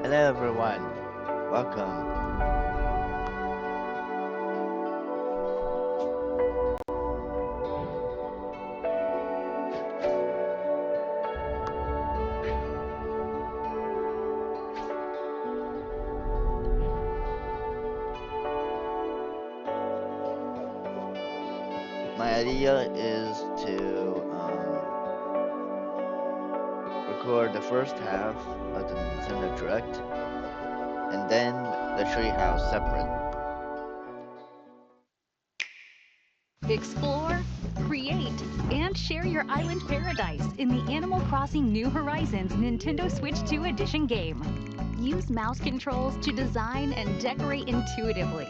Hello everyone, welcome. My idea is to record the first half of the Nintendo Direct and then the Treehouse separate. Explore, create, and share your island paradise in the Animal Crossing New Horizons Nintendo Switch 2 Edition game. Use mouse controls to design and decorate intuitively.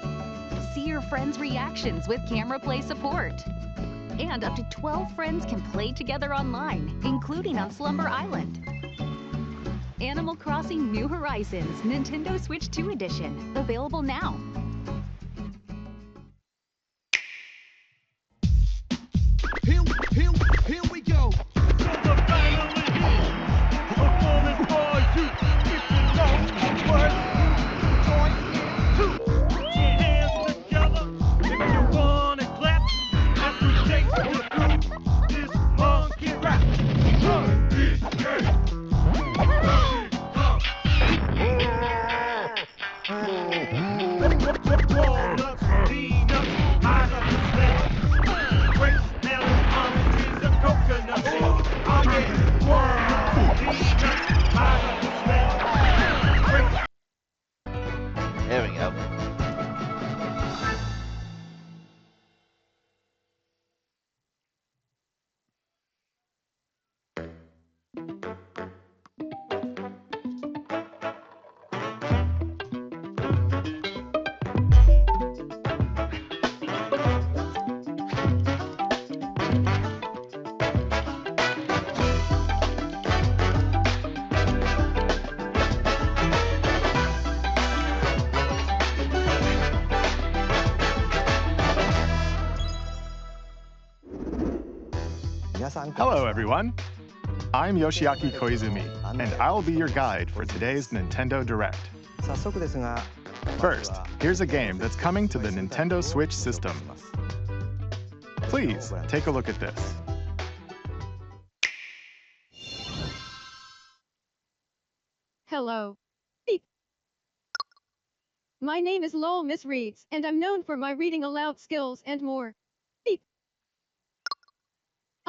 See your friends' reactions with camera play support. And up to 12 friends can play together online, including on Slumber Island. Animal Crossing New Horizons Nintendo Switch 2 Edition, available now. Here we go. Performing for you. If you know what join in too. Put your hands together if you wanna clap. As we take you through this funky rap. Walnuts, peanuts, pineapple snap. Grapes, melons, oranges, and coconuts. Oh yeah, walnuts, peanuts, pineapple snap. Grapes. There we go. Hello, everyone. I'm Yoshiaki Koizumi, and I'll be your guide for today's Nintendo Direct. First, here's a game that's coming to the Nintendo Switch system. Please, take a look at this. Hello. Beep. My name is Lowell Miss Reeds, and I'm known for my reading aloud skills and more. Beep.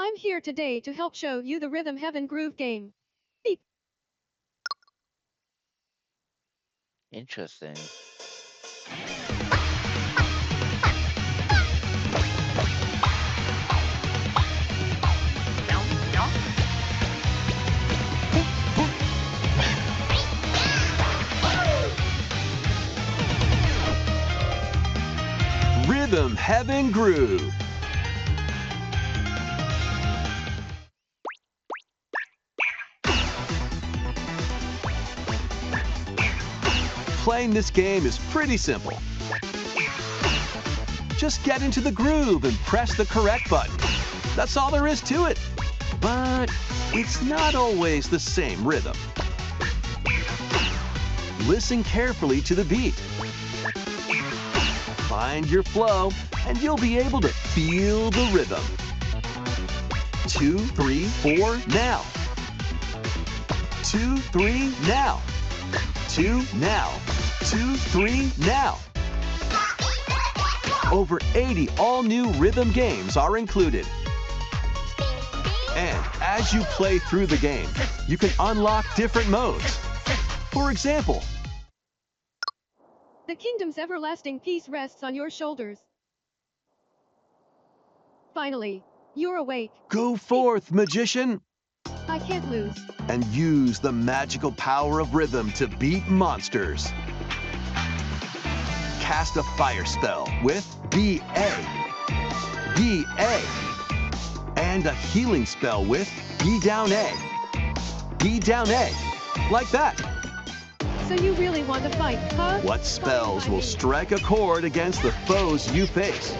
I'm here today to help show you the Rhythm Heaven Groove game. Beep. Interesting. Rhythm Heaven Groove. Playing this game is pretty simple. Just get into the groove and press the correct button. That's all there is to it. But it's not always the same rhythm. Listen carefully to the beat. Find your flow, and you'll be able to feel the rhythm. 2, 3, 4, now. 2, 3, now. 2, now. 2, 3, now. Over 80 all-new rhythm games are included. And as you play through the game, you can unlock different modes. For example, The kingdom's everlasting peace rests on your shoulders. Finally, you're awake. go forth, magician, I can't lose. and use the magical power of rhythm to beat monsters. Cast a fire spell with B-A, B-A, and a healing spell with B-down A, B-down A, like that. So you really want to fight, huh? What spells will strike a chord against the foes you face?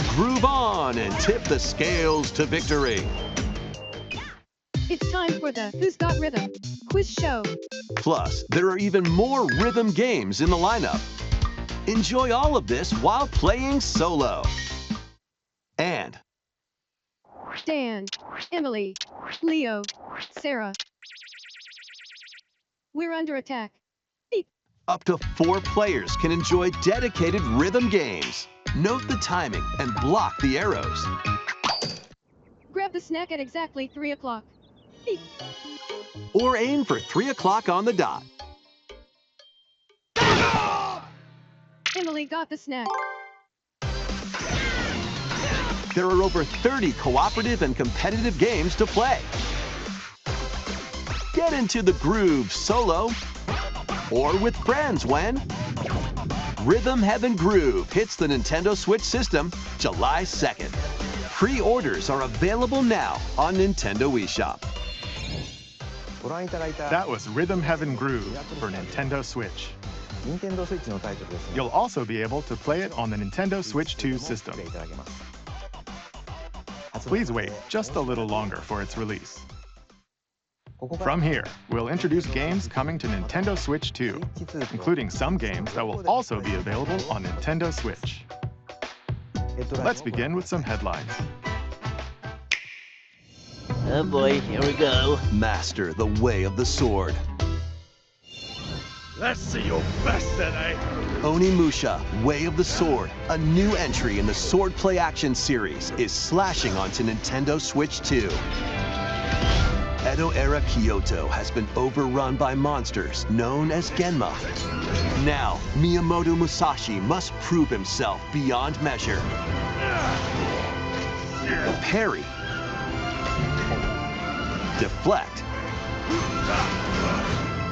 Groove on and tip the scales to victory. It's time for the Who's Got Rhythm quiz show. Plus, there are even more rhythm games in the lineup. Enjoy all of this while playing solo. And Dan, Emily, Leo, Sarah. We're under attack. Beep. up to 4 players can enjoy dedicated rhythm games. Note the timing and block the arrows. Grab the snack at exactly 3 o'clock. Beep. Or aim for 3 o'clock on the dot. Emily got the snack. There are over 30 cooperative and competitive games to play. Get into the groove solo or with friends when Rhythm Heaven Groove hits the Nintendo Switch system July 2nd. Pre-orders are available now on Nintendo eShop. That was Rhythm Heaven Groove for Nintendo Switch. You'll also be able to play it on the Nintendo Switch 2 system. Please wait just a little longer for its release. From here, we'll introduce games coming to Nintendo Switch 2, including some games that will also be available on Nintendo Switch. Let's begin with some headlines. Oh boy, here we go. Master the way of the sword. Let's see your best today. Onimusha, Way of the Sword, a new entry in the Swordplay Action series, is slashing onto Nintendo Switch 2. Edo-era Kyoto has been overrun by monsters known as Genma. Now, Miyamoto Musashi must prove himself beyond measure. Parry. Deflect.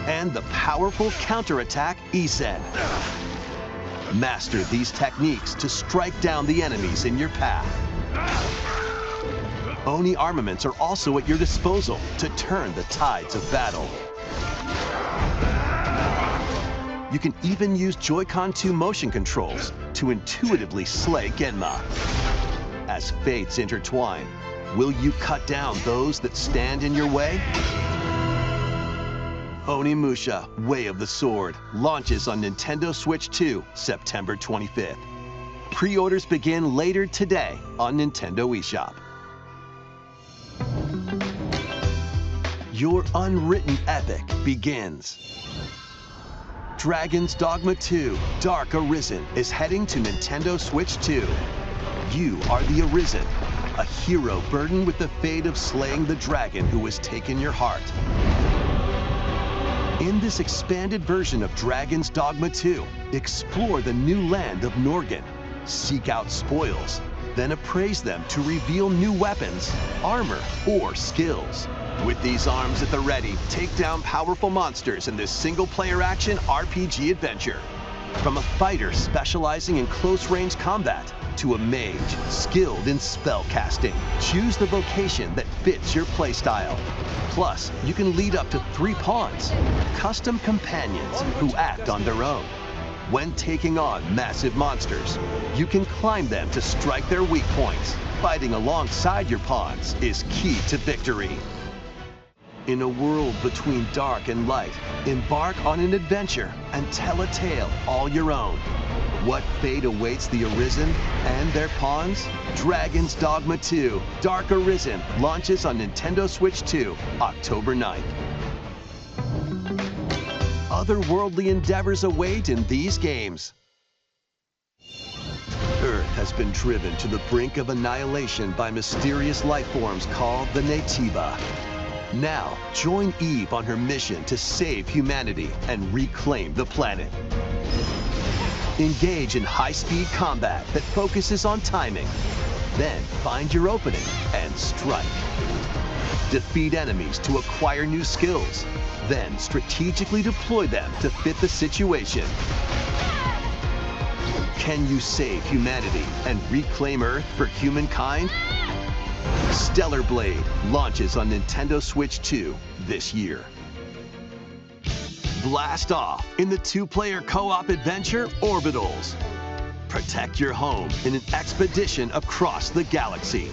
And the powerful counterattack Isen. Master these techniques to strike down the enemies in your path. Oni armaments are also at your disposal to turn the tides of battle. You can even use Joy-Con 2 motion controls to intuitively slay Genma. As fates intertwine, will you cut down those that stand in your way? Onimusha, Way of the Sword, launches on Nintendo Switch 2, September 25th. Pre-orders begin later today on Nintendo eShop. Your unwritten epic begins. Dragon's Dogma 2, Dark Arisen is heading to Nintendo Switch 2. You are the Arisen, a hero burdened with the fate of slaying the dragon who has taken your heart. In this expanded version of Dragon's Dogma 2, explore the new land of Norgan, seek out spoils, then appraise them to reveal new weapons, armor, or skills. With these arms at the ready, take down powerful monsters in this single-player action RPG adventure. From a fighter specializing in close-range combat to a mage skilled in spell casting, choose the vocation that fits your playstyle. Plus, you can lead up to 3 pawns, custom companions who act on their own. When taking on massive monsters, you can climb them to strike their weak points. Fighting alongside your pawns is key to victory. In a world between dark and light, embark on an adventure and tell a tale all your own. What fate awaits the Arisen and their pawns? Dragon's Dogma 2, Dark Arisen, launches on Nintendo Switch 2, October 9th. Otherworldly endeavors await in these games. Earth has been driven to the brink of annihilation by mysterious life forms called the Naytiba. Now, join Eve on her mission to save humanity and reclaim the planet. Engage in high-speed combat that focuses on timing. Then find your opening and strike. Defeat enemies to acquire new skills. Then strategically deploy them to fit the situation. Can you save humanity and reclaim Earth for humankind? Stellar Blade launches on Nintendo Switch 2 this year. Blast off in the 2-player co-op adventure Orbitals. Protect your home in an expedition across the galaxy.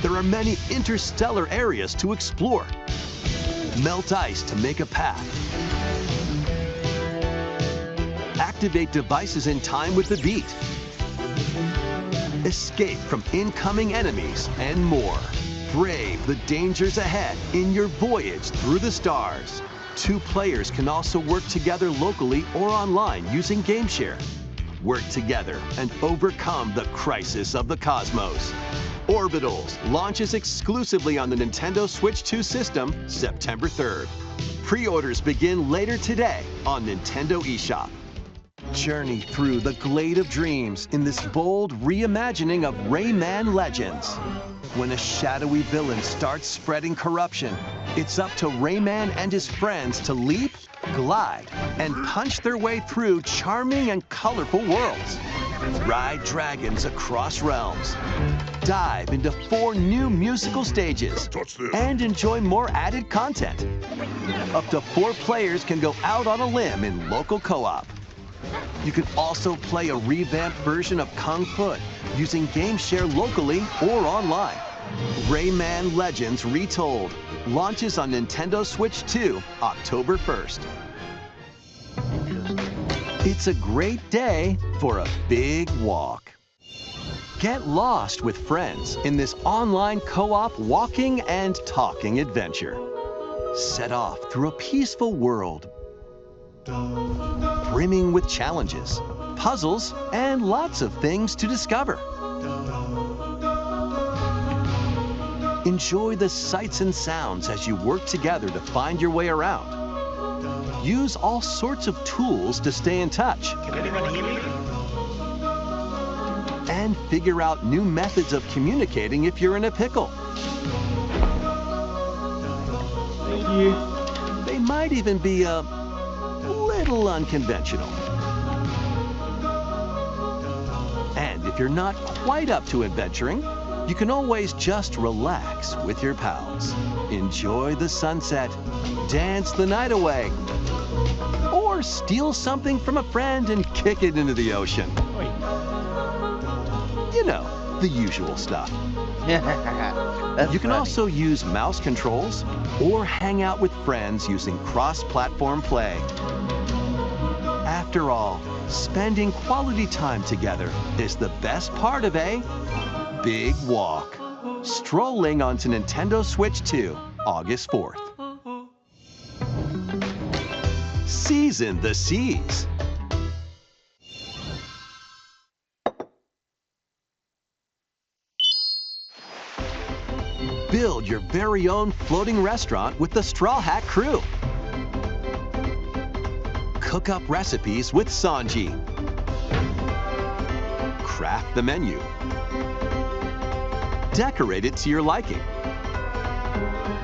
There are many interstellar areas to explore. Melt ice to make a path. Activate devices in time with the beat. Escape from incoming enemies and more. Brave the dangers ahead in your voyage through the stars. 2 players can also work together locally or online using GameShare. Work together and overcome the crisis of the cosmos. Orbitals launches exclusively on the Nintendo Switch 2 system September 3rd. Pre-orders begin later today on Nintendo eShop. Journey through the Glade of Dreams in this bold reimagining of Rayman Legends. When a shadowy villain starts spreading corruption, it's up to Rayman and his friends to leap, glide, and punch their way through charming and colorful worlds. Ride dragons across realms. Dive into 4 new musical stages and enjoy more added content. Up to 4 players can go out on a limb in local co-op. You can also play a revamped version of Kung Fu using GameShare locally or online. Rayman Legends Retold launches on Nintendo Switch 2 October 1st. It's a great day for a big walk. Get lost with friends in this online co-op walking and talking adventure. Set off through a peaceful world brimming with challenges, puzzles, and lots of things to discover. Enjoy the sights and sounds as you work together to find your way around. Use all sorts of tools to stay in touch. Can anyone hear me? And figure out new methods of communicating if you're in a pickle. Thank you. They might even be a little unconventional. And if you're not quite up to adventuring, you can always just relax with your pals. Enjoy the sunset, dance the night away, or steal something from a friend and kick it into the ocean. You know, the usual stuff. That's You can funny. also use mouse controls or hang out with friends using cross-platform play. After all, spending quality time together is the best part of a big walk. Strolling onto Nintendo Switch 2, August 4th. Season the seas. Build your very own floating restaurant with the Straw Hat Crew. Cook up recipes with Sanji. Craft the menu. Decorate it to your liking.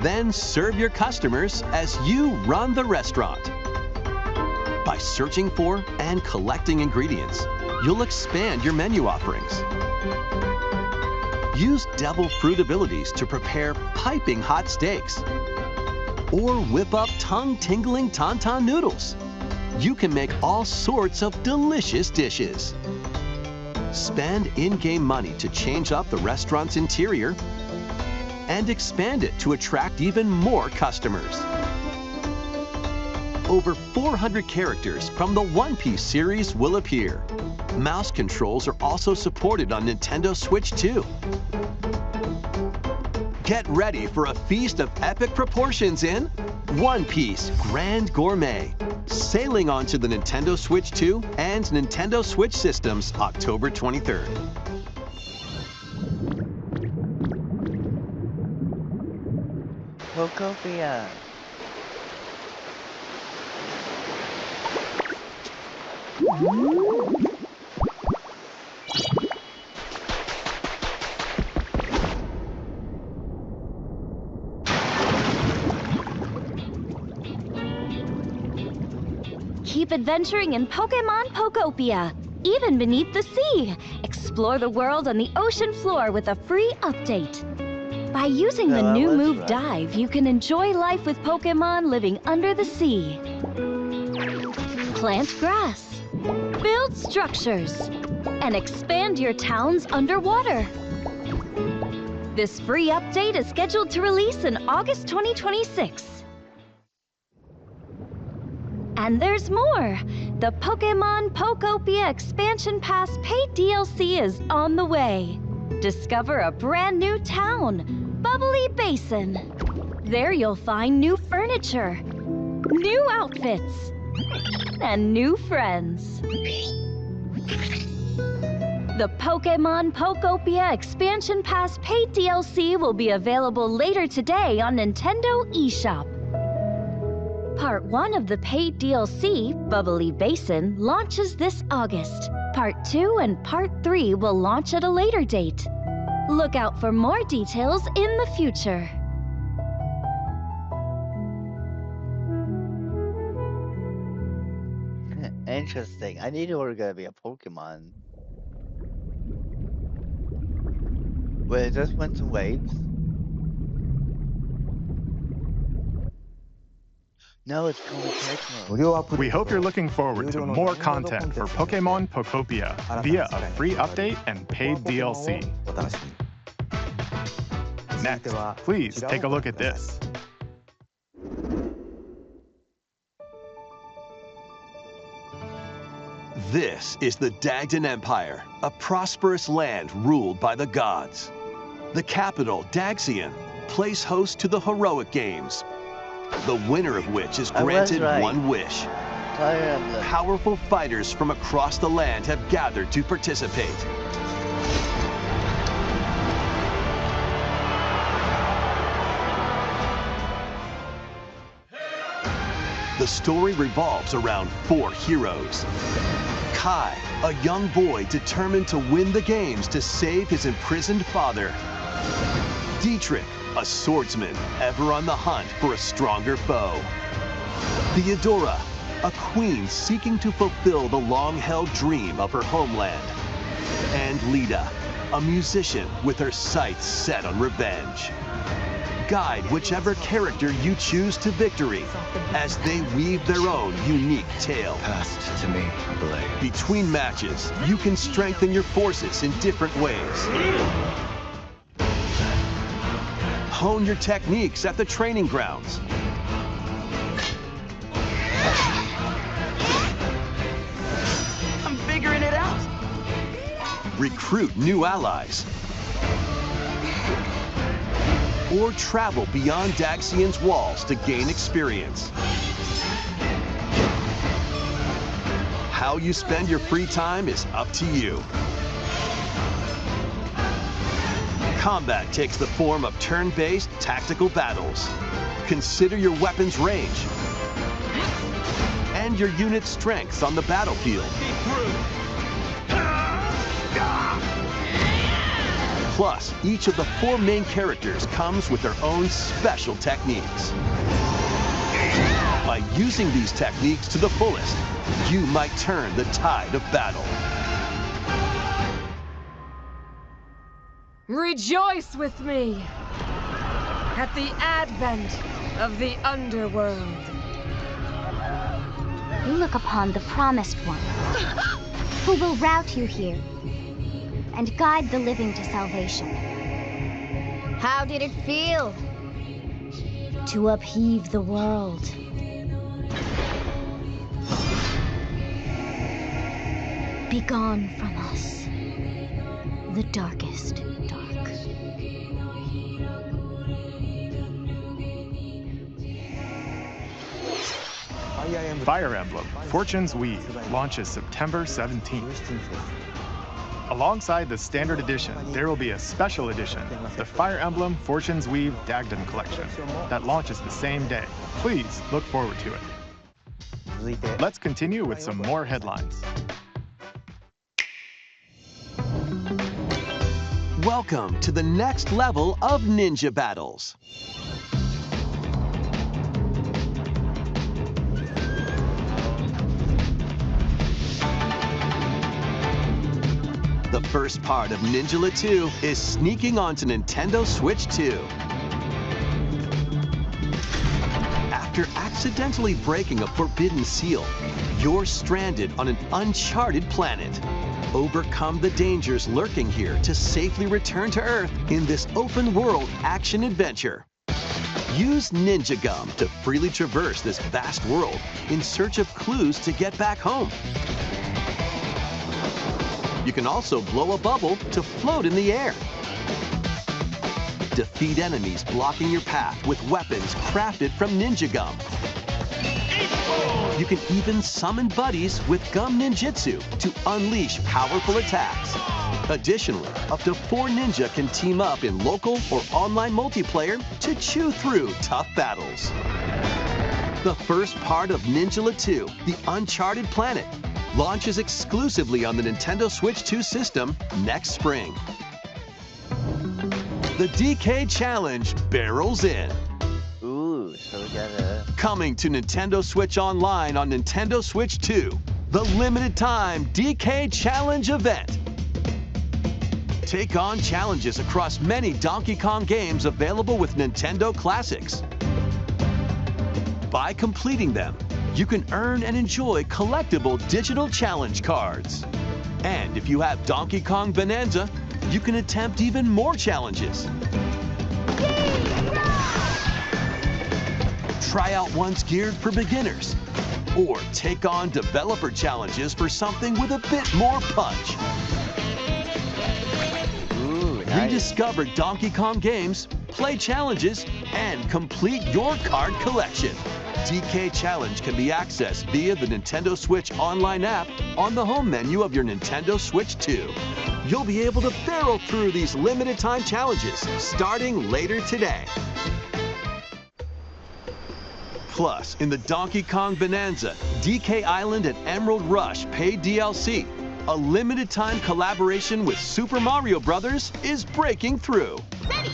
Then serve your customers as you run the restaurant. By searching for and collecting ingredients, you'll expand your menu offerings. Use devil fruit abilities to prepare piping hot steaks. Or whip up tongue-tingling tauntaun noodles. You can make all sorts of delicious dishes. Spend in-game money to change up the restaurant's interior and expand it to attract even more customers. Over 400 characters from the One Piece series will appear. Mouse controls are also supported on Nintendo Switch 2. Get ready for a feast of epic proportions in One Piece Grand Gourmet, sailing onto the Nintendo Switch 2 and Nintendo Switch systems October 23rd. Pokopia. Keep adventuring in Pokemon Pokopia, even beneath the sea. Explore the world on the ocean floor with a free update. By using the Yeah, new that's move right. Dive, you can enjoy life with Pokemon living under the sea. Plant grass, build structures, and expand your towns underwater. This free update is scheduled to release in August 2026. And there's more! The Pokemon Pokopia Expansion Pass paid DLC is on the way. Discover a brand new town, Bubbly Basin. There you'll find new furniture, new outfits, and new friends. The Pokemon Pokopia Expansion Pass paid DLC will be available later today on Nintendo eShop. Part 1 of the paid DLC, Bubbly Basin, launches this August. Part 2 and Part 3 will launch at a later date. Look out for more details in the future. Interesting. I knew there were gonna be a Pokemon. Wait, it just went to waves? No, it's called Tecmo. We hope you're looking forward to more content for Pokemon Pokopia via a free update and paid DLC. Next, please take a look at this. This is the Dagdan Empire, a prosperous land ruled by the gods. The capital, Daxian, plays host to the heroic games, the winner of which is I was granted right. one wish. Fire Emblem. Powerful fighters from across the land have gathered to participate. The story revolves around 4 heroes. Kai, a young boy determined to win the games to save his imprisoned father. Dietrich, a swordsman ever on the hunt for a stronger foe. Theodora, a queen seeking to fulfill the long-held dream of her homeland. And Lita, a musician with her sights set on revenge. Guide whichever character you choose to victory as they weave their own unique tale. Passed to me, blade. Between matches, you can strengthen your forces in different ways. Hone your techniques at the training grounds. I'm figuring it out. Recruit new allies. Or travel beyond Daxian's walls to gain experience. How you spend your free time is up to you. Combat takes the form of turn-based tactical battles. Consider your weapon's range and your unit's strengths on the battlefield. Plus, each of the 4 main characters comes with their own special techniques. By using these techniques to the fullest, you might turn the tide of battle. Rejoice with me at the advent of the underworld. You look upon the Promised One, who will route you here and guide the living to salvation. How did it feel to upheave the world? Begone from us, the darkest dark. Fire Emblem Fortune's Weave launches September 17th. Alongside the standard edition, there will be a special edition, the Fire Emblem Fortune's Weave Dagdan Collection, that launches the same day. Please look forward to it. Let's continue with some more headlines. Welcome to the next level of ninja battles. The first part of Ninjala 2 is sneaking onto Nintendo Switch 2. After accidentally breaking a forbidden seal, you're stranded on an uncharted planet. Overcome the dangers lurking here to safely return to Earth in this open-world action-adventure. Use Ninja Gum to freely traverse this vast world in search of clues to get back home. You can also blow a bubble to float in the air. Defeat enemies blocking your path with weapons crafted from Ninja Gum. You can even summon buddies with Gum Ninjutsu to unleash powerful attacks. Additionally, up to 4 ninja can team up in local or online multiplayer to chew through tough battles. The first part of Ninjala 2, The Uncharted Planet, launches exclusively on the Nintendo Switch 2 system next spring. The DK Challenge barrels in. Ooh, so we gotta... Coming to Nintendo Switch Online on Nintendo Switch 2, the limited time DK Challenge event. Take on challenges across many Donkey Kong games available with Nintendo Classics. By completing them, you can earn and enjoy collectible digital challenge cards. And if you have Donkey Kong Bonanza, you can attempt even more challenges. Try out ones geared for beginners, or take on developer challenges for something with a bit more punch. Rediscover Donkey Kong games, play challenges, and complete your card collection. DK Challenge can be accessed via the Nintendo Switch Online app on the home menu of your Nintendo Switch 2. You'll be able to barrel through these limited time challenges starting later today. Plus, in the Donkey Kong Bonanza, DK Island and Emerald Rush paid DLC, a limited time collaboration with Super Mario Bros. Is breaking through. Ready.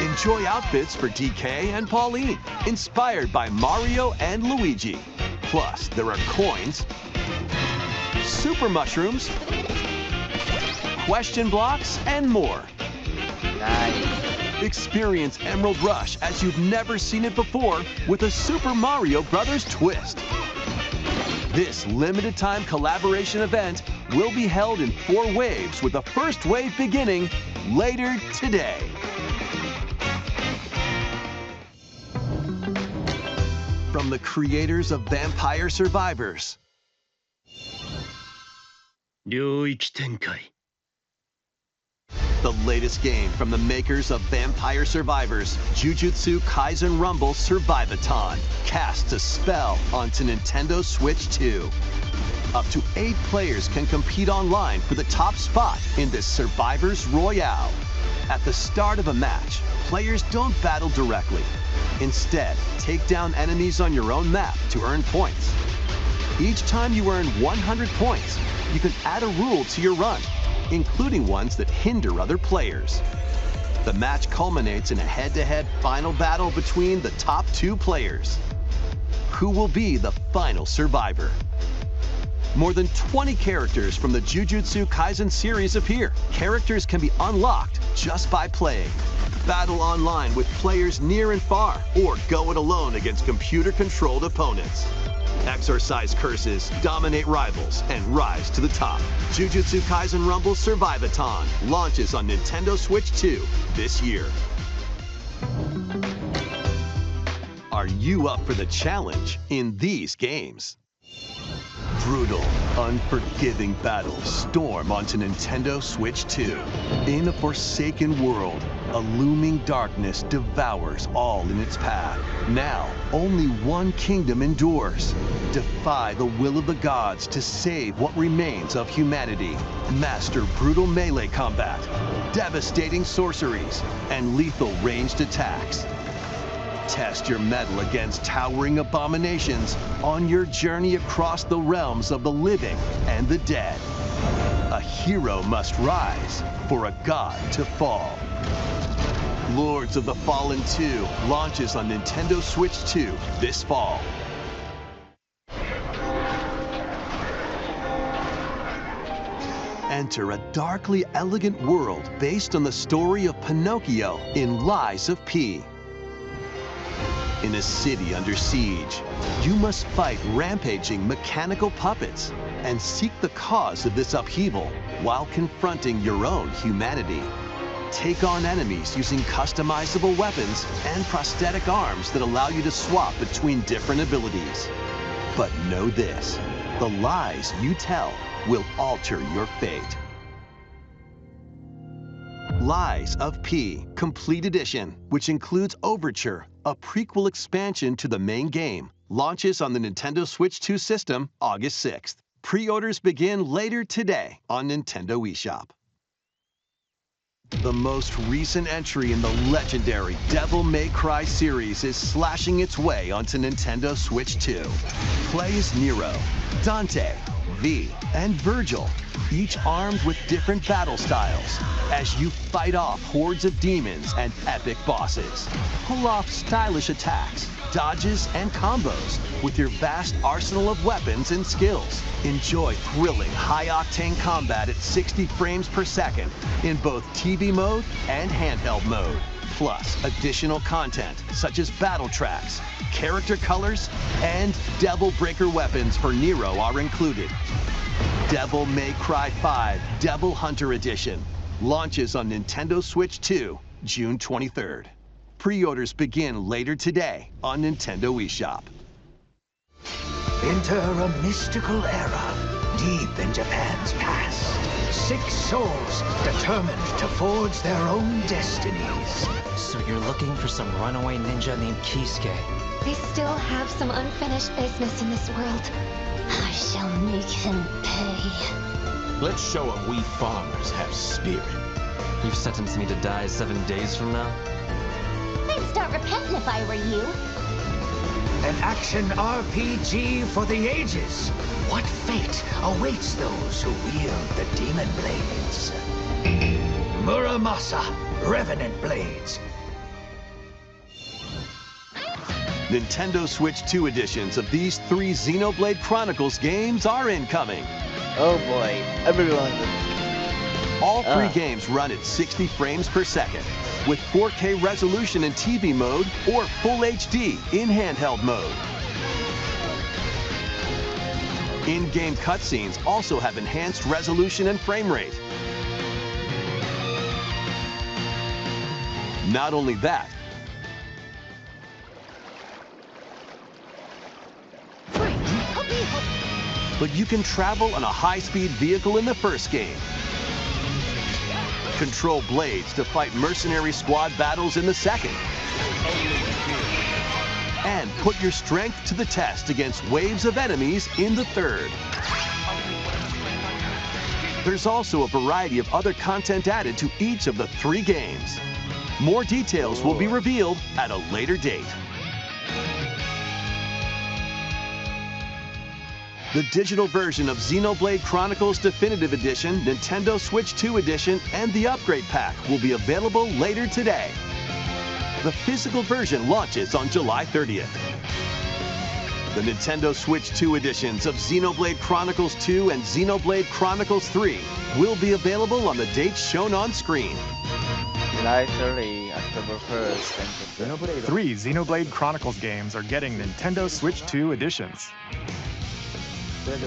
Enjoy outfits for DK and Pauline, inspired by Mario and Luigi. Plus, there are coins, super mushrooms, question blocks, and more. Nice. Experience Emerald Rush as you've never seen it before with a Super Mario Bros. Twist. This limited time collaboration event will be held in 4 waves with the first wave beginning later today. From the creators of Vampire Survivors. 領域展開 The latest game from the makers of Vampire Survivors, Jujutsu Kaisen Rumble Survivathon, casts a spell onto Nintendo Switch 2. Up to 8 players can compete online for the top spot in this Survivors Royale. At the start of a match, players don't battle directly. Instead, take down enemies on your own map to earn points. Each time you earn 100 points, you can add a rule to your run, including ones that hinder other players. The match culminates in a head-to-head final battle between the top 2 players. Who will be the final survivor? More than 20 characters from the Jujutsu Kaisen series appear. Characters can be unlocked just by playing. Battle online with players near and far, or go it alone against computer-controlled opponents. Exorcise curses, dominate rivals, and rise to the top. Jujutsu Kaisen Rumble Survivathon launches on Nintendo Switch 2 this year. Are you up for the challenge in these games? Brutal, unforgiving battles storm onto Nintendo Switch 2. In a forsaken world, a looming darkness devours all in its path. Now, only one kingdom endures. Defy the will of the gods to save what remains of humanity. Master brutal melee combat, devastating sorceries, and lethal ranged attacks. Test your mettle against towering abominations on your journey across the realms of the living and the dead. A hero must rise for a god to fall. Lords of the Fallen 2 launches on Nintendo Switch 2 this fall. Enter a darkly elegant world based on the story of Pinocchio in Lies of P. In a city under siege, you must fight rampaging mechanical puppets and seek the cause of this upheaval while confronting your own humanity. take on enemies using customizable weapons and prosthetic arms that allow you to swap between different abilities. But know this, the lies you tell will alter your fate. Lies of P Complete Edition, which includes Overture, a prequel expansion to the main game, launches on the Nintendo Switch 2 system August 6th. Pre-orders begin later today on Nintendo eShop. The most recent entry in the legendary Devil May Cry series is slashing its way onto Nintendo Switch 2. Play as Nero, Dante, V, and Virgil, each armed with different battle styles, as you fight off hordes of demons and epic bosses. Pull off stylish attacks, dodges, and combos with your vast arsenal of weapons and skills. Enjoy thrilling, high-octane combat at 60 frames per second in both TV mode and handheld mode. Plus, additional content such as battle tracks, character colors, and Devil Breaker weapons for Nero are included. Devil May Cry 5 Devil Hunter Edition launches on Nintendo Switch 2, June 23rd. Pre-orders begin later today on Nintendo eShop. Enter a mystical era deep in Japan's past. 6 souls determined to forge their own destinies. So you're looking for some runaway ninja named Kisuke? I still have some unfinished business in this world. I shall make him pay. Let's show him we farmers have spirit. You've sentenced me to die 7 days from now? I'd start repenting if I were you. An action RPG for the ages. What fate awaits those who wield the demon blades? Muramasa, Revenant Blades. Nintendo Switch 2 editions of these 3 Xenoblade Chronicles games are incoming. Oh boy, everyone. All 3 games run at 60 frames per second, with 4K resolution in TV mode or Full HD in handheld mode. In-game cutscenes also have enhanced resolution and frame rate. Not only that, but you can travel on a high-speed vehicle in the first game, control blades to fight mercenary squad battles in the second, and put your strength to the test against waves of enemies in the third. There's also a variety of other content added to each of the 3 games. More details will be revealed at a later date. The digital version of Xenoblade Chronicles Definitive Edition, Nintendo Switch 2 Edition, and the Upgrade Pack will be available later today. The physical version launches on July 30th. The Nintendo Switch 2 editions of Xenoblade Chronicles 2 and Xenoblade Chronicles 3 will be available on the dates shown on screen. July 30, October 1st, and 3 Xenoblade Chronicles games are getting Nintendo Switch 2 editions.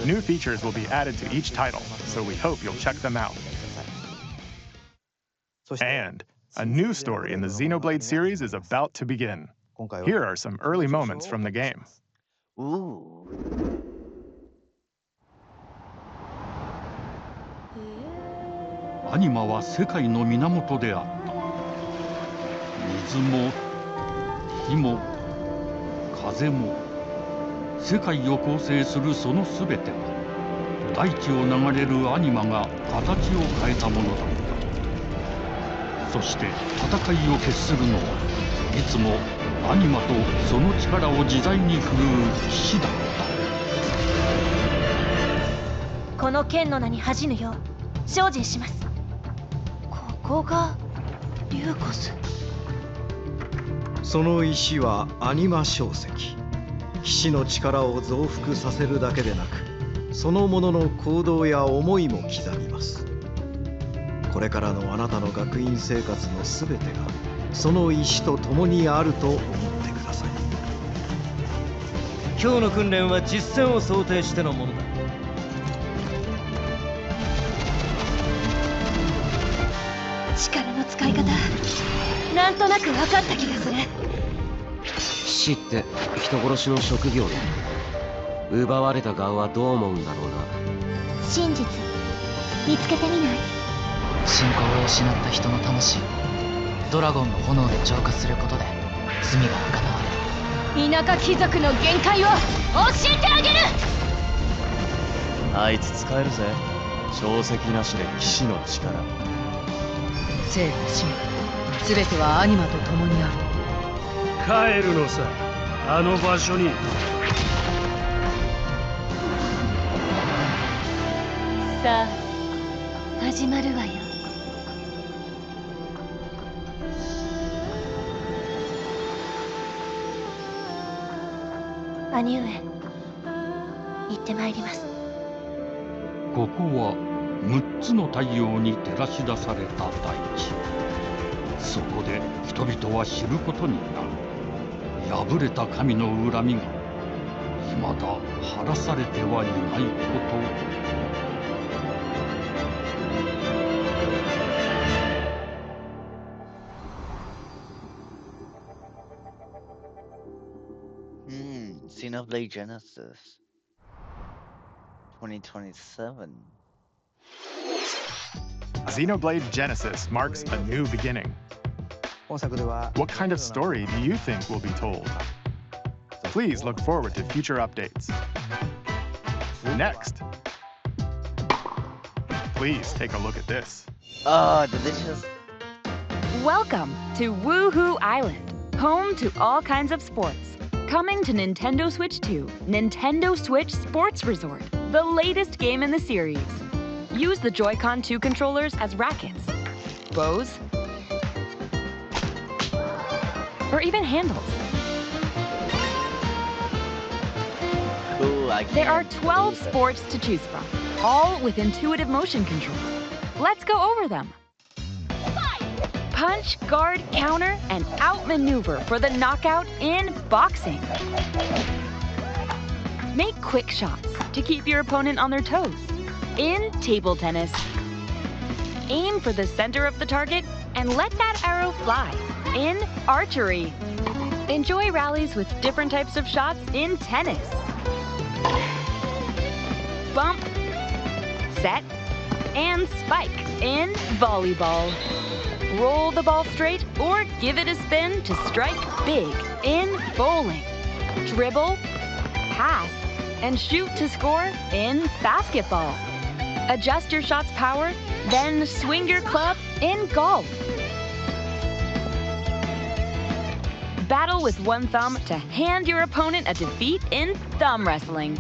New features will be added to each title, so we hope you'll check them out. And a new story in the Xenoblade series is about to begin. Here are some early moments from the game. Ooh. アニマは世界の源であった。水も火も風も世界を構成するそのすべては大地を流れるアニマが形を変えたものだった。そして戦いを決するのはいつもアニマとその力を自在に振るう騎士だった。この剣の名に恥じぬよう精進します。ここがリューコス。その石はアニマ晶石。騎士の力を増幅させるだけでなく、そのものの行動や思いも刻みます。これからのあなたの学院生活のすべてがその石と共にあると思ってください。今日の訓練は実戦を想定してのものだ。力の使い方、なんとなく分かった気がする。死って人殺しの職業で、奪われた側はどう思うんだろうな。真実見つけてみない？信仰を失った人の魂をドラゴンの炎で浄化することで罪が贖われる。田舎貴族の限界を教えてあげる。あいつ使えるぜ。証石なしで騎士の力。生と死すべてはアニマと共にあ帰るのさ、あの場所に。さあ始まるわよ。兄上、行ってまいります。ここは6つの太陽に照らし出された大地。そこで人々は知ることになる。破れた神の恨みが未だ晴らされてはいないことを。Xenoblade Genesis 2027. Xenoblade Genesis marks a new beginning. What kind of story do you think will be told? Please look forward to future updates. Next, please take a look at this. Oh, delicious. Welcome to Woohoo Island, home to all kinds of sports. Coming to Nintendo Switch 2, Nintendo Switch Sports Resort, the latest game in the series. Use the Joy-Con 2 controllers as rackets, bows, or even handles. Ooh, there are 12 sports to choose from, all with intuitive motion controls. Let's go over them. Punch, guard, counter, and outmaneuver for the knockout in boxing. Make quick shots to keep your opponent on their toes in table tennis. Aim for the center of the target and let that arrow fly in archery. Enjoy rallies with different types of shots in tennis. Bump, set, and spike in volleyball. Roll the ball straight or give it a spin to strike big in bowling. Dribble, pass, and shoot to score in basketball. Adjust your shot's power, then swing your club in golf. Battle with one thumb to hand your opponent a defeat in thumb wrestling.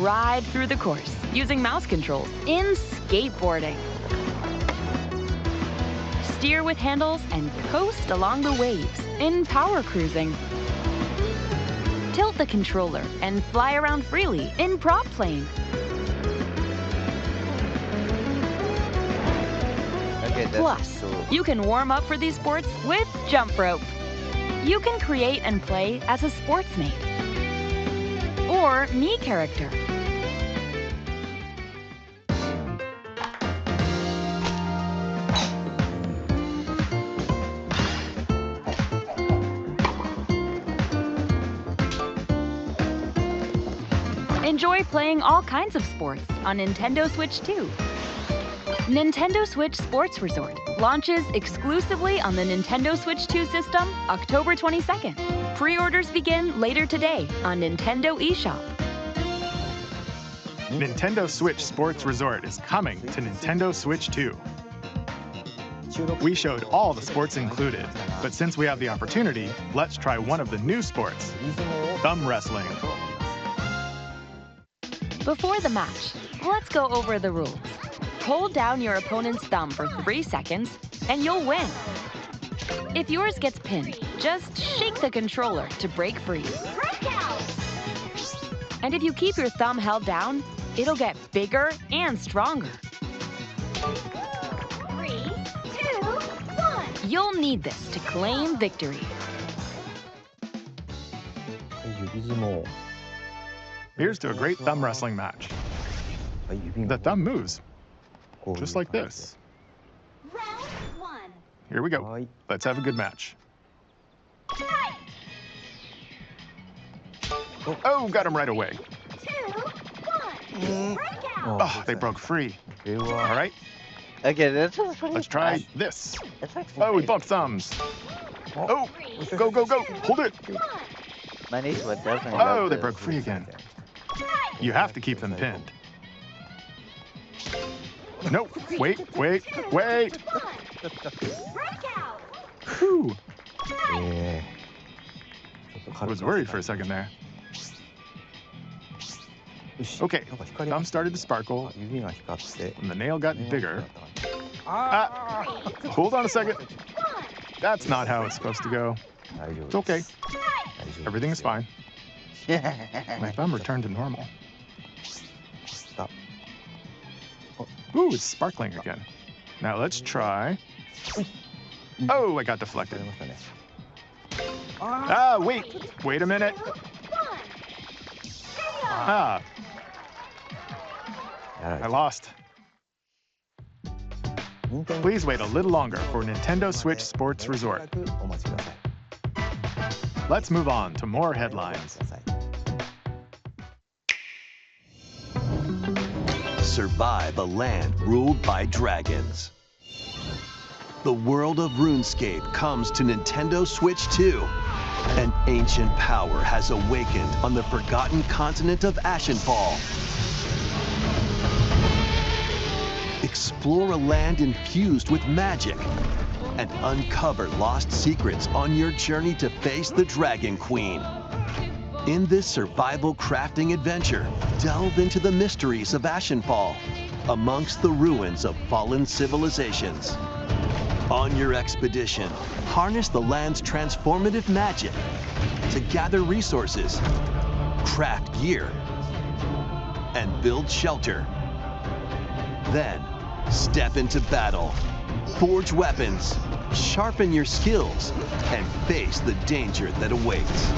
Ride through the course using mouse controls in skateboarding. Steer with handles and coast along the waves in power cruising. Tilt the controller and fly around freely in prop plane. Okay, Plus, you can warm up for these sports with jump rope. You can create and play as a sportsmate or me character. Enjoy playing all kinds of sports on Nintendo Switch 2. Nintendo Switch Sports Resort launches exclusively on the Nintendo Switch 2 system October 22nd. Pre-orders begin later today on Nintendo eShop. Nintendo Switch Sports Resort is coming to Nintendo Switch 2. We showed all the sports included, but since we have the opportunity, let's try one of the new sports, thumb wrestling. Before the match, let's go over the rules. Hold down your opponent's thumb for 3 seconds, and you'll win. If yours gets pinned, just shake the controller to break free. And if you keep your thumb held down, it'll get bigger and stronger. 3, 2, 1. You'll need this to claim victory. Here's to a great thumb wrestling match. The thumb moves, just like this. Round Here we go. Let's have a good match. Oh, got him right away. Oh, they broke free. All right. Okay, that's just funny. Let's try this. It's like Oh, we bumped thumbs. Oh, go, go, go. Hold it. My niece would definitely Oh, love they this. broke free again. You have to keep them pinned. No, wait. Whew. I was worried for a second there. Okay, thumb started to sparkle, and the nail got bigger. Hold on a second. That's not how it's supposed to go. It's okay. Everything is fine. My thumb returned to normal. Ooh, it's sparkling again. Now let's try. Oh, I got deflected. Wait a minute. I lost. Please wait a little longer for Nintendo Switch Sports Resort. Let's move on to more headlines. Survive a land ruled by dragons. The world of RuneScape comes to Nintendo Switch 2. An ancient power has awakened on the forgotten continent of Ashenfall. Explore a land infused with magic and uncover lost secrets on your journey to face the Dragon Queen. In this survival crafting adventure, delve into the mysteries of Ashenfall, amongst the ruins of fallen civilizations. On your expedition, harness the land's transformative magic to gather resources, craft gear, and build shelter. Then, step into battle, forge weapons, sharpen your skills, and face the danger that awaits.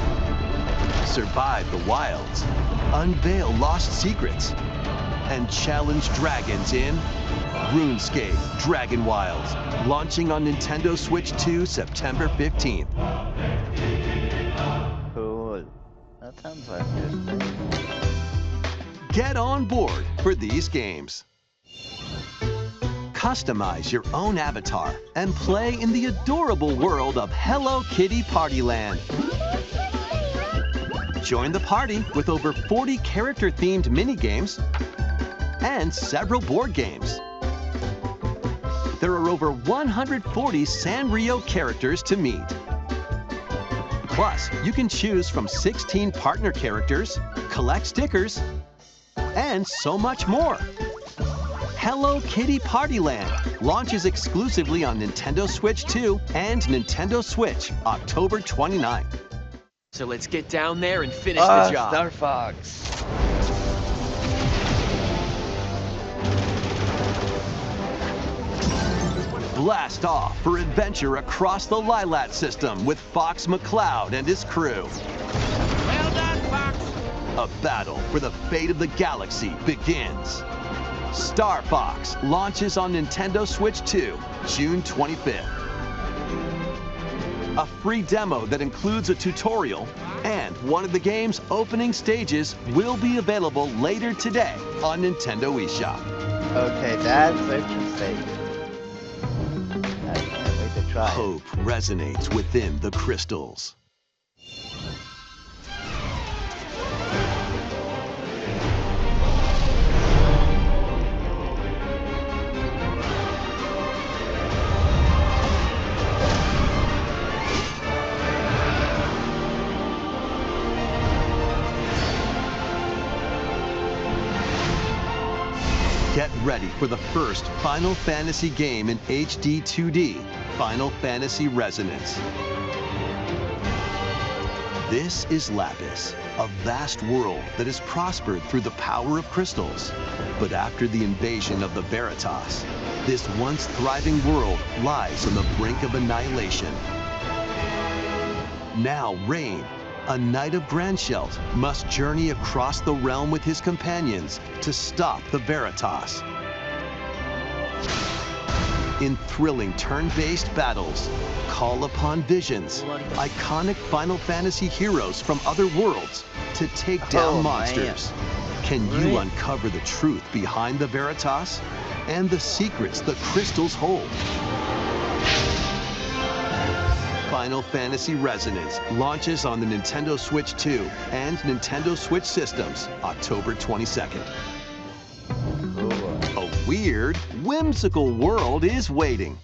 Survive the wilds, unveil lost secrets, and challenge dragons in RuneScape Dragon Wilds, launching on Nintendo Switch 2 September 15th. Cool. That sounds interesting. Get on board for these games. Customize your own avatar and play in the adorable world of Hello Kitty Partyland. Join the party with over 40 character-themed mini-games and several board games. There are over 140 Sanrio characters to meet. Plus, you can choose from 16 partner characters, collect stickers, and so much more. Hello Kitty Partyland launches exclusively on Nintendo Switch 2 and Nintendo Switch October 29th. So let's get down there and finish the job. Star Fox. Blast off for adventure across the Lilat system with Fox McCloud and his crew. Well done, Fox. A battle for the fate of the galaxy begins. Star Fox launches on Nintendo Switch 2, June 25th. A free demo that includes a tutorial and one of the game's opening stages will be available later today on Nintendo eShop. Okay, that's interesting. I can't wait to try. Hope resonates within the crystals. Get ready for the first Final Fantasy game in HD 2D, Final Fantasy Resonance. This is Lapis, a vast world that has prospered through the power of crystals. But after the invasion of the Veritas, this once thriving world lies on the brink of annihilation. Now Rain, a knight of Grandshelt, must journey across the realm with his companions to stop the Veritas. in thrilling turn-based battles. Call upon visions, iconic Final Fantasy heroes from other worlds to take down monsters. Can you uncover the truth behind the Veritas and the secrets the crystals hold? Final Fantasy Resonance launches on the Nintendo Switch 2 and Nintendo Switch systems October 22nd. A weird, whimsical world is waiting.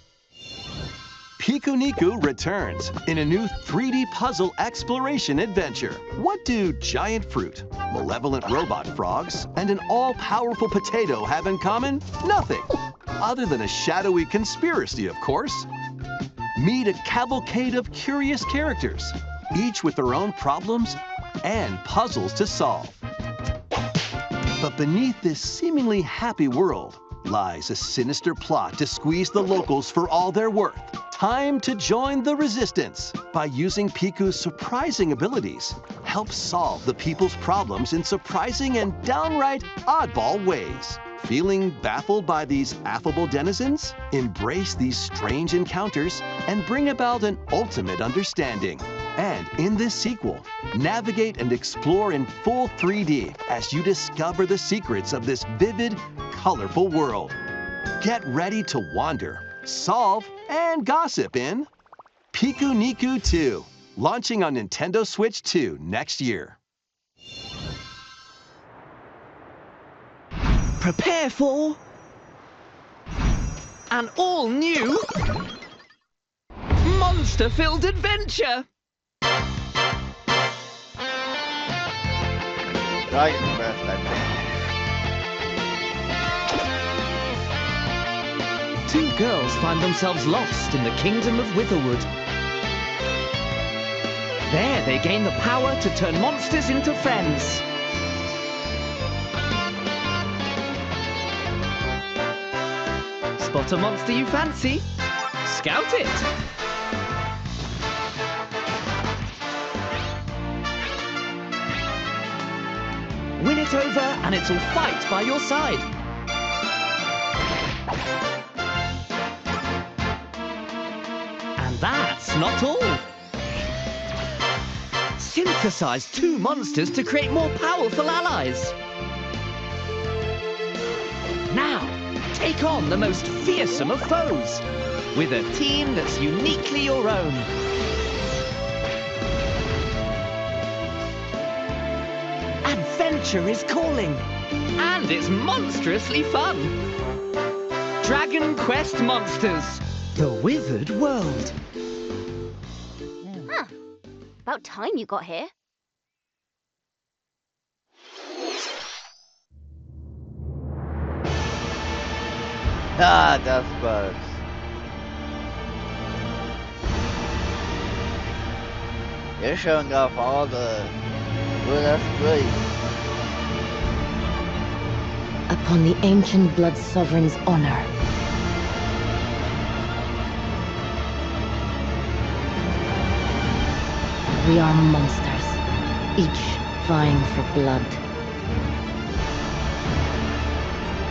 Piku Niku returns in a new 3D puzzle exploration adventure. What do giant fruit, malevolent robot frogs, and an all-powerful potato have in common? Nothing, other than a shadowy conspiracy, of course. Meet a cavalcade of curious characters, each with their own problems and puzzles to solve. But beneath this seemingly happy world lies a sinister plot to squeeze the locals for all they're worth. Time to join the resistance by using Piku's surprising abilities. Help solve the people's problems in surprising and downright oddball ways. Feeling baffled by these affable denizens? Embrace these strange encounters and bring about an ultimate understanding. And in this sequel, navigate and explore in full 3D as you discover the secrets of this vivid, colorful world. Get ready to wander, solve, and gossip in Piku Niku 2, launching on Nintendo Switch 2 next year. Prepare for an all-new monster-filled adventure. Dragon Quest, I think. Two girls find themselves lost in the kingdom of Witherwood. There they gain the power to turn monsters into friends. Spot a monster you fancy? Scout it! Win it over and it'll fight by your side. And that's not all. Synthesize two monsters to create more powerful allies. Now, take on the most fearsome of foes with a team that's uniquely your own. Adventure is calling, and it's monstrously fun. Dragon Quest Monsters, the Withered World. Huh. About time you got here. Ah, that's bugs. You're showing off all the... Well, that's great. Upon the ancient blood sovereign's honor. We are monsters, each vying for blood.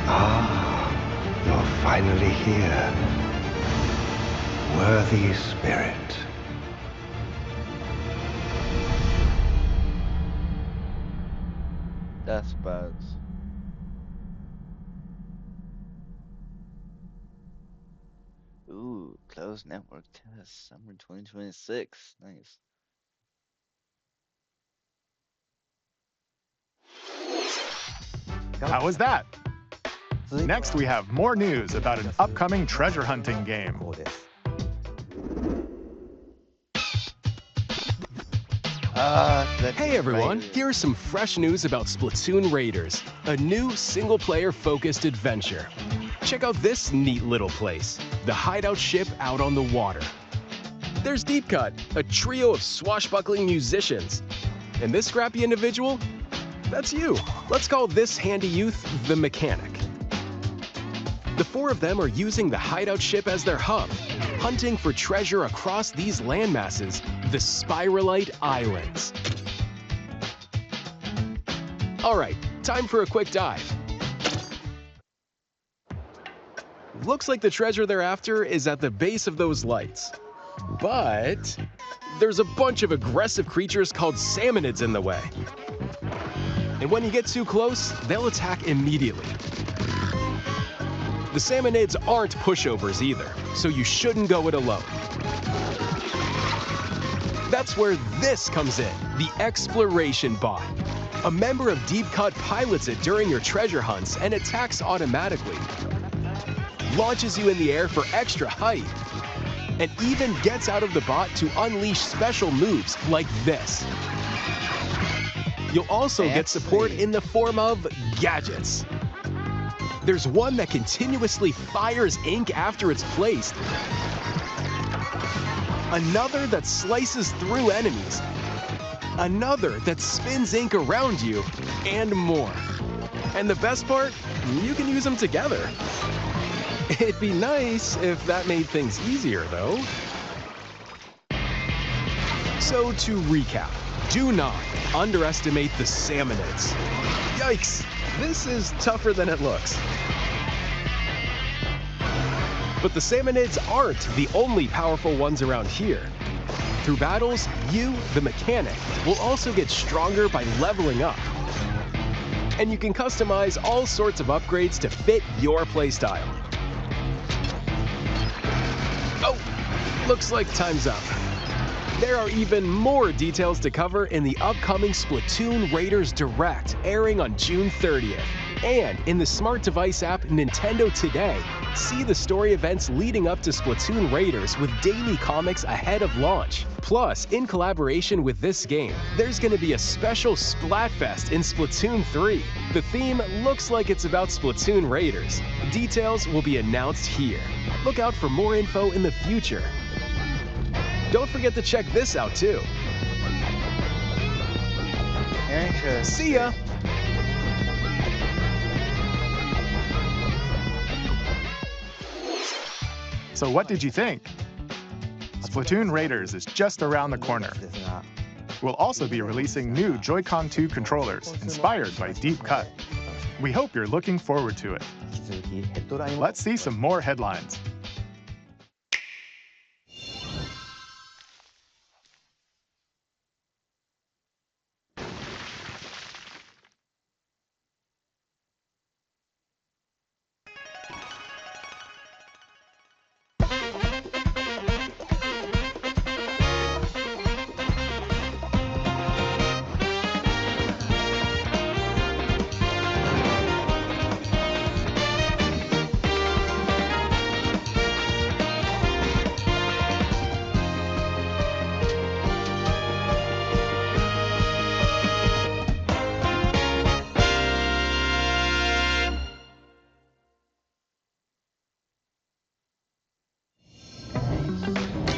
Ah, you're finally here. Worthy spirit. That's bugs. Ooh, closed network test, summer 2026. Nice. How was that? Next, we have more news about an upcoming treasure hunting game. Hey everyone, here's some fresh news about Splatoon Raiders, a new single-player focused adventure. Check out this neat little place, the hideout ship out on the water. There's Deep Cut, a trio of swashbuckling musicians. And this scrappy individual? That's you. Let's call this handy youth the mechanic. The four of them are using the hideout ship as their hub, hunting for treasure across these landmasses, the Spiralite Islands. All right, time for a quick dive. Looks like the treasure they're after is at the base of those lights. But there's a bunch of aggressive creatures called salmonids in the way. And when you get too close, they'll attack immediately. The salmonids aren't pushovers either, so you shouldn't go it alone. That's where this comes in, the exploration bot. A member of Deep Cut pilots it during your treasure hunts and attacks automatically. Launches you in the air for extra height, and even gets out of the bot to unleash special moves like this. You'll also get support in the form of gadgets. There's one that continuously fires ink after it's placed. Another that slices through enemies. Another that spins ink around you, and more. And the best part, you can use them together. It'd be nice if that made things easier, though. So to recap, do not underestimate the salmonids. Yikes, this is tougher than it looks. But the salmonids aren't the only powerful ones around here. Through battles, you, the mechanic, will also get stronger by leveling up. And you can customize all sorts of upgrades to fit your playstyle. Oh, looks like time's up. There are even more details to cover in the upcoming Splatoon Raiders Direct, airing on June 30th. And in the smart device app Nintendo Today, see the story events leading up to Splatoon Raiders with daily comics ahead of launch. Plus, in collaboration with this game, there's going to be a special Splatfest in Splatoon 3. The theme looks like it's about Splatoon Raiders. Details will be announced here. Look out for more info in the future. Don't forget to check this out too. See ya! So what did you think? Splatoon Raiders is just around the corner. We'll also be releasing new Joy-Con 2 controllers inspired by Deep Cut. We hope you're looking forward to it. Let's see some more headlines.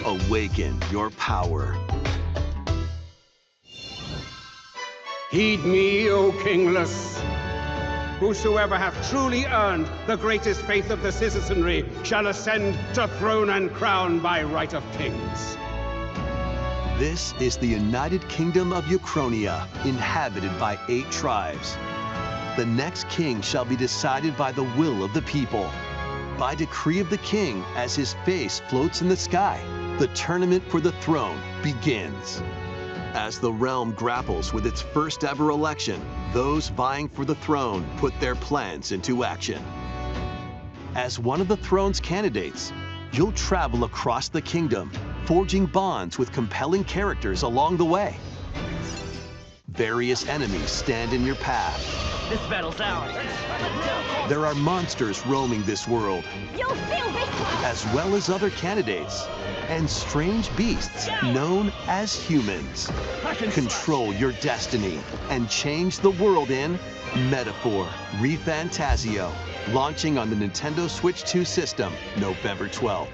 Awaken your power. Heed me, O kingless. Whosoever hath truly earned the greatest faith of the citizenry shall ascend to throne and crown by right of kings. This is the United Kingdom of Uchronia, inhabited by 8 tribes. The next king shall be decided by the will of the people. By decree of the king, as his face floats in the sky, the tournament for the throne begins. As the realm grapples with its first ever election, those vying for the throne put their plans into action. As one of the throne's candidates, you'll travel across the kingdom, forging bonds with compelling characters along the way. Various enemies stand in your path. This battle's ours. There are monsters roaming this world, You'll feel this one! as well as other candidates, and strange beasts known as humans. Control your destiny and change the world in Metaphor ReFantasio, launching on the Nintendo Switch 2 system November 12th.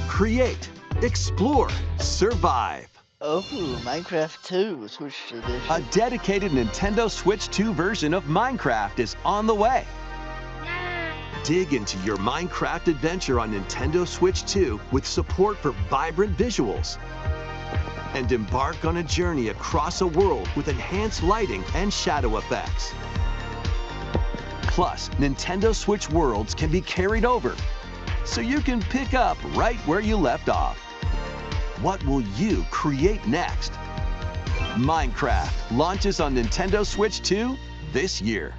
Create, explore, survive. Oh, Minecraft 2 Switch Edition. A dedicated Nintendo Switch 2 version of Minecraft is on the way. Dig into your Minecraft adventure on Nintendo Switch 2 with support for vibrant visuals. And embark on a journey across a world with enhanced lighting and shadow effects. Plus, Nintendo Switch Worlds can be carried over, so you can pick up right where you left off. What will you create next? Minecraft launches on Nintendo Switch 2 this year.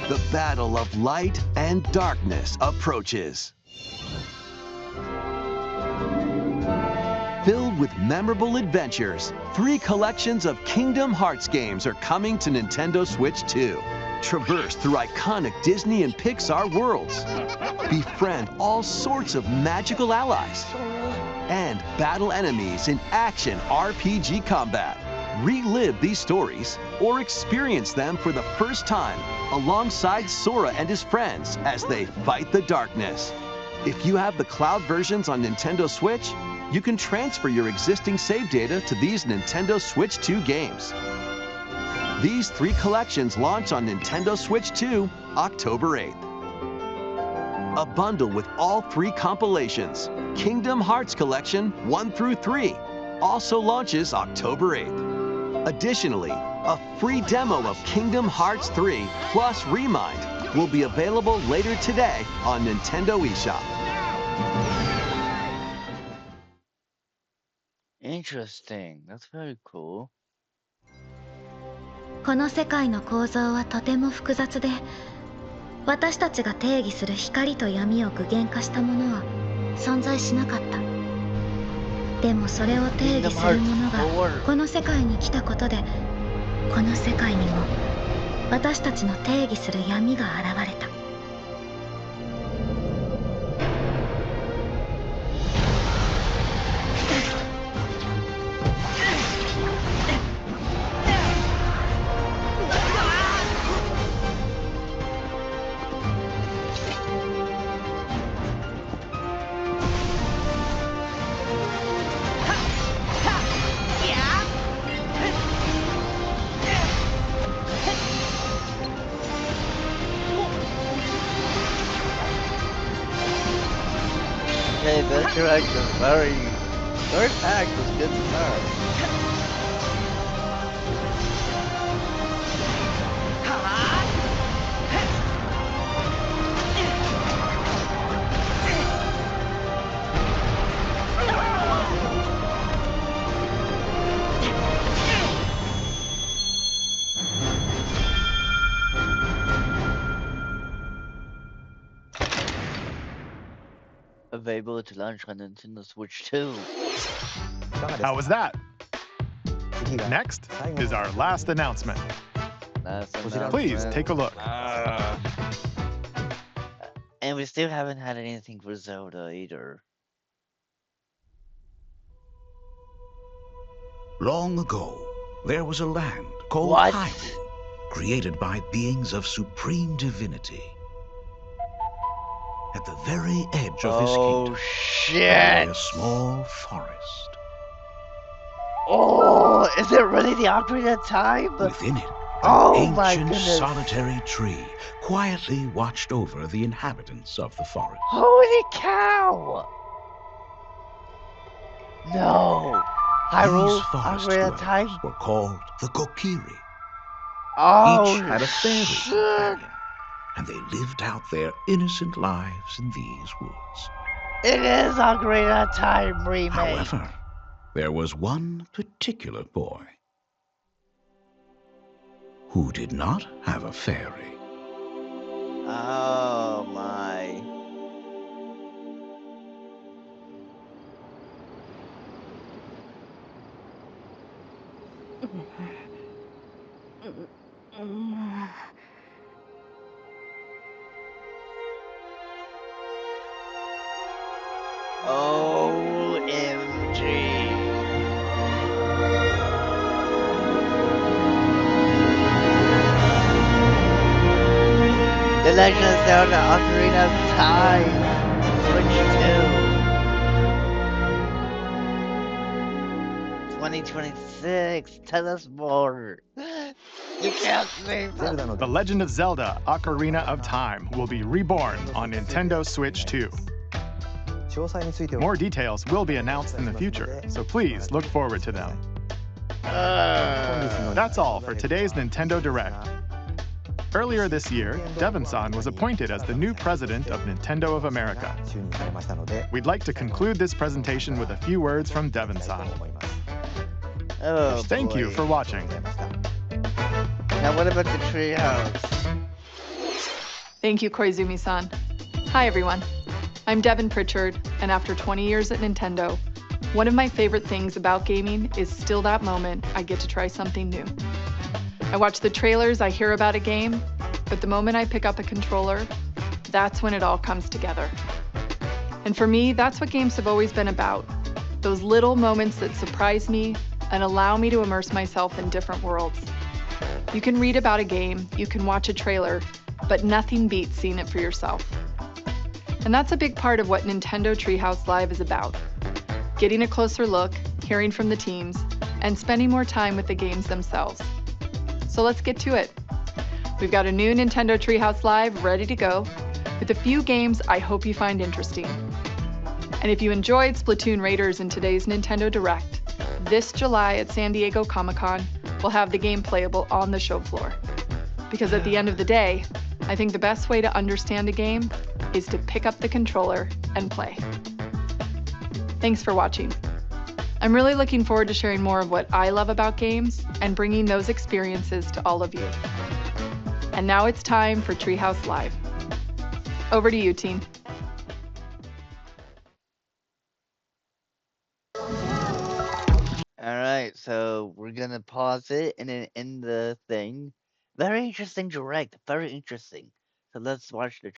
The battle of light and darkness approaches. Filled with memorable adventures, 3 collections of Kingdom Hearts games are coming to Nintendo Switch 2. Traverse through iconic Disney and Pixar worlds. Befriend all sorts of magical allies. And battle enemies in action RPG combat. Relive these stories or experience them for the first time alongside Sora and his friends as they fight the darkness. If you have the cloud versions on Nintendo Switch, you can transfer your existing save data to these Nintendo Switch 2 games. These 3 collections launch on Nintendo Switch 2 October 8th. A bundle with all 3 compilations, Kingdom Hearts Collection 1 through 3, also launches October 8th. Additionally, a free demo of Kingdom Hearts 3 plus Remind will be available later today on Nintendo eShop. Interesting. That's very cool. この世界の構造はとても複雑で、私たちが定義する光と闇を具現化したものは存在しなかった。でもそれを定義するものがこの世界に来たことで、この世界にも私たちの定義する闇が現れた。Okay, this direct is very packed with good stuff. Available to launch on Nintendo Switch 2. How was that? Next is our last announcement. Please take a look. And we still haven't had anything for Zelda either. Long ago, there was a land called What? Hyrule, created by beings of supreme divinity. At the very edge of this kingdom, there lay a small forest. Oh, is it really the Ocarina of Time? Within it, Oh an my ancient goodness. solitary tree quietly watched over the inhabitants of the forest. Holy cow! No. Hyrule, These forest Ocarina of dwellers Time? were called the Kokiri. Oh, Each had a fairy shit. companion, and they lived out their innocent lives in these woods. It is Ocarina of Time remake. However, there was one particular boy who did not have a fairy. Oh my. OMG. The Legend of Zelda Ocarina of Time. Switch 2. 2026. Tell us more. You can't say that. The Legend of Zelda Ocarina of Time will be reborn on Nintendo Switch 2. More details will be announced in the future, so please look forward to them. That's all for today's Nintendo Direct. Earlier this year, Devon-san was appointed as the new president of Nintendo of America. We'd like to conclude this presentation with a few words from Devon-san. Oh, Thank you boy. for watching. Now what about the treehouse? Thank you, Koizumi-san. Hi, everyone. I'm Devin Pritchard, and after 20 years at Nintendo, one of my favorite things about gaming is still that moment I get to try something new. I watch the trailers, I hear about a game, but the moment I pick up a controller, that's when it all comes together. And for me, that's what games have always been about. Those little moments that surprise me and allow me to immerse myself in different worlds. You can read about a game, you can watch a trailer, but nothing beats seeing it for yourself. And that's a big part of what Nintendo Treehouse Live is about. Getting a closer look, hearing from the teams, and spending more time with the games themselves. So let's get to it. We've got a new Nintendo Treehouse Live ready to go, with a few games I hope you find interesting. And if you enjoyed Splatoon Raiders in today's Nintendo Direct, this July at San Diego Comic-Con, we'll have the game playable on the show floor. Because at the end of the day, I think the best way to understand a game is to pick up the controller and play. Thanks for watching. I'm really looking forward to sharing more of what I love about games and bringing those experiences to all of you. And now it's time for Treehouse Live. Over to you, team. Alright, so we're gonna pause it and then end the thing. Very interesting direct, very interesting. So let's watch the